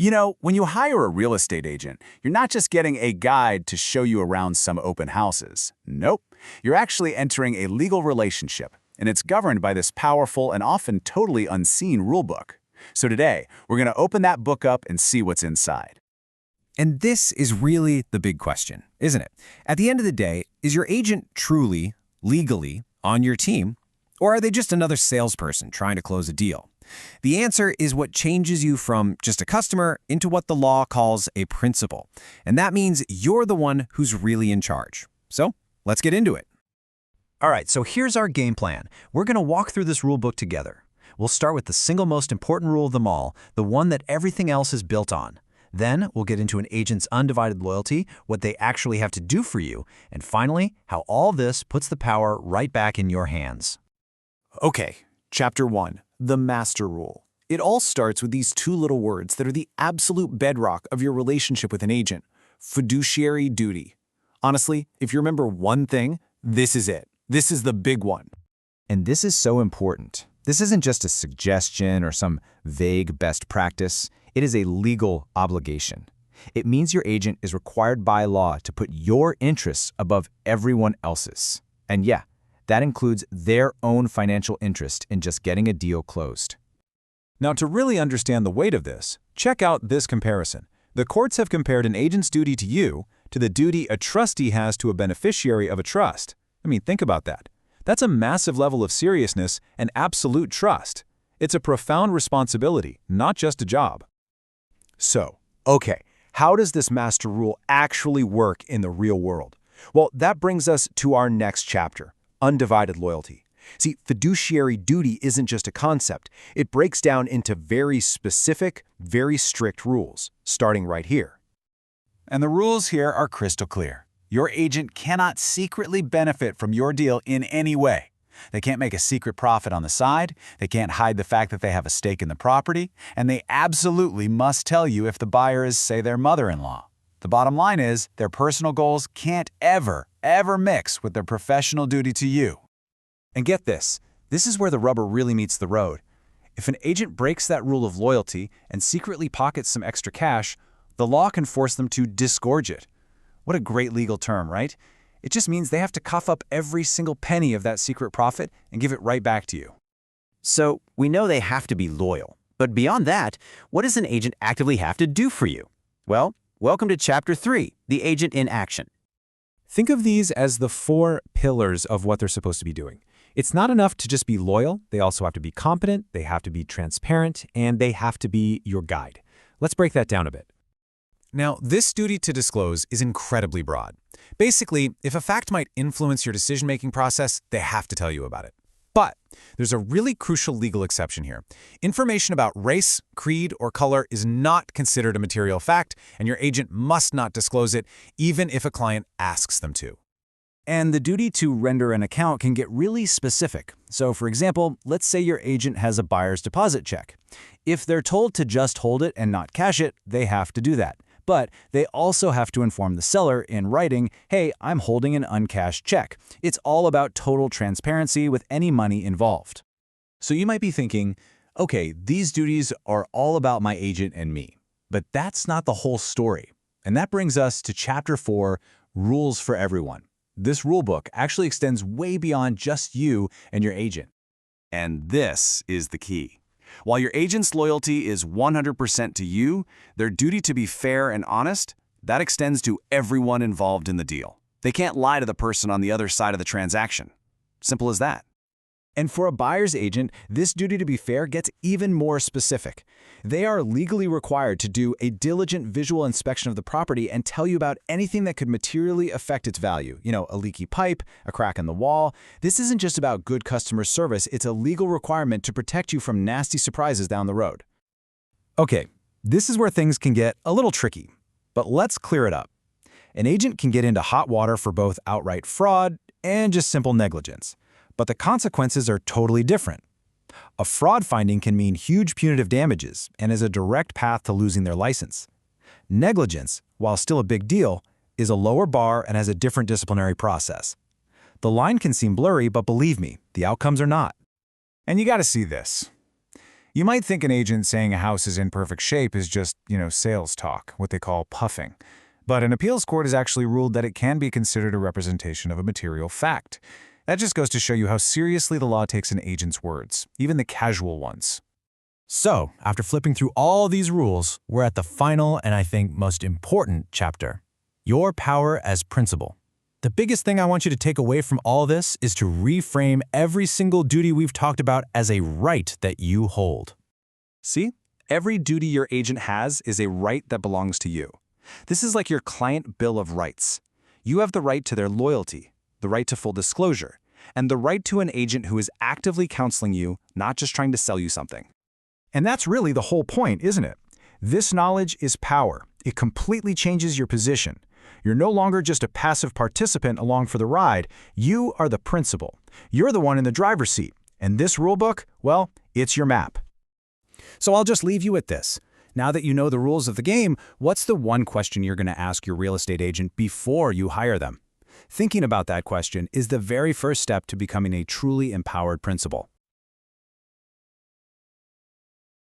You know, when you hire a real estate agent, you're not just getting a guide to show you around some open houses. Nope. You're actually entering a legal relationship, and it's governed by this powerful and often totally unseen rulebook. So today, we're going to open that book up and see what's inside. And this is really the big question, isn't it? At the end of the day, is your agent truly, legally, on your team? Or are they just another salesperson trying to close a deal? The answer is what changes you from just a customer into what the law calls a principal. And that means you're the one who's really in charge. So let's get into it. All right, so here's our game plan. We're going to walk through this rule book together. We'll start with the single most important rule of them all, the one that everything else is built on. Then we'll get into an agent's undivided loyalty, what they actually have to do for you, and finally, how all this puts the power right back in your hands. Okay, Chapter 1, the Master Rule. It all starts with these two little words that are the absolute bedrock of your relationship with an agent: fiduciary duty. Honestly, if you remember one thing, this is it. This is the big one. And this is so important. This isn't just a suggestion or some vague best practice. It is a legal obligation. It means your agent is required by law to put your interests above everyone else's. And yeah, that includes their own financial interest in just getting a deal closed. Now, to really understand the weight of this, check out this comparison. The courts have compared an agent's duty to you to the duty a trustee has to a beneficiary of a trust. I mean, think about that. That's a massive level of seriousness and absolute trust. It's a profound responsibility, not just a job. So, okay, how does this master rule actually work in the real world? Well, that brings us to our next chapter, undivided loyalty. See, fiduciary duty isn't just a concept. It breaks down into very specific, very strict rules, starting right here. And the rules here are crystal clear. Your agent cannot secretly benefit from your deal in any way. They can't make a secret profit on the side, they can't hide the fact that they have a stake in the property, and they absolutely must tell you if the buyer is, say, their mother-in-law. The bottom line is, their personal goals can't ever mix with their professional duty to you. And get this, this is where the rubber really meets the road. If an agent breaks that rule of loyalty and secretly pockets some extra cash, the law can force them to disgorge it. What a great legal term, right? It just means they have to cough up every single penny of that secret profit and give it right back to you. So we know they have to be loyal. But beyond that, what does an agent actively have to do for you? Well, welcome to Chapter 3, the agent in action. Think of these as the 4 pillars of what they're supposed to be doing. It's not enough to just be loyal. They also have to be competent, they have to be transparent, and they have to be your guide. Let's break that down a bit. Now, this duty to disclose is incredibly broad. Basically, if a fact might influence your decision-making process, they have to tell you about it. But there's a really crucial legal exception here. Information about race, creed, or color is not considered a material fact, and your agent must not disclose it, even if a client asks them to. And the duty to render an account can get really specific. So, for example, let's say your agent has a buyer's deposit check. If they're told to just hold it and not cash it, they have to do that. But they also have to inform the seller in writing, hey, I'm holding an uncashed check. It's all about total transparency with any money involved. So you might be thinking, okay, these duties are all about my agent and me. But that's not the whole story. And that brings us to Chapter 4, Rules for Everyone. This rulebook actually extends way beyond just you and your agent. And this is the key. While your agent's loyalty is 100% to you, their duty to be fair and honest, that extends to everyone involved in the deal. They can't lie to the person on the other side of the transaction. Simple as that. And for a buyer's agent, this duty to be fair gets even more specific. They are legally required to do a diligent visual inspection of the property and tell you about anything that could materially affect its value. You know, a leaky pipe, a crack in the wall. This isn't just about good customer service, it's a legal requirement to protect you from nasty surprises down the road. Okay, this is where things can get a little tricky, but let's clear it up. An agent can get into hot water for both outright fraud and just simple negligence. But the consequences are totally different. A fraud finding can mean huge punitive damages and is a direct path to losing their license. Negligence, while still a big deal, is a lower bar and has a different disciplinary process. The line can seem blurry, but believe me, the outcomes are not. And you got to see this. You might think an agent saying a house is in perfect shape is just, sales talk, what they call puffing. But an appeals court has actually ruled that it can be considered a representation of a material fact. That just goes to show you how seriously the law takes an agent's words, even the casual ones. So, after flipping through all these rules, we're at the final and I think most important chapter. Your power as principal. The biggest thing I want you to take away from all this is to reframe every single duty we've talked about as a right that you hold. See? Every duty your agent has is a right that belongs to you. This is like your client bill of rights. You have the right to their loyalty, the right to full disclosure, and the right to an agent who is actively counseling you, not just trying to sell you something. And that's really the whole point, isn't it? This knowledge is power. It completely changes your position. You're no longer just a passive participant along for the ride. You are the principal. You're the one in the driver's seat. And this rulebook, well, it's your map. So I'll just leave you with this. Now that you know the rules of the game, what's the one question you're going to ask your real estate agent before you hire them? Thinking about that question is the very first step to becoming a truly empowered principal.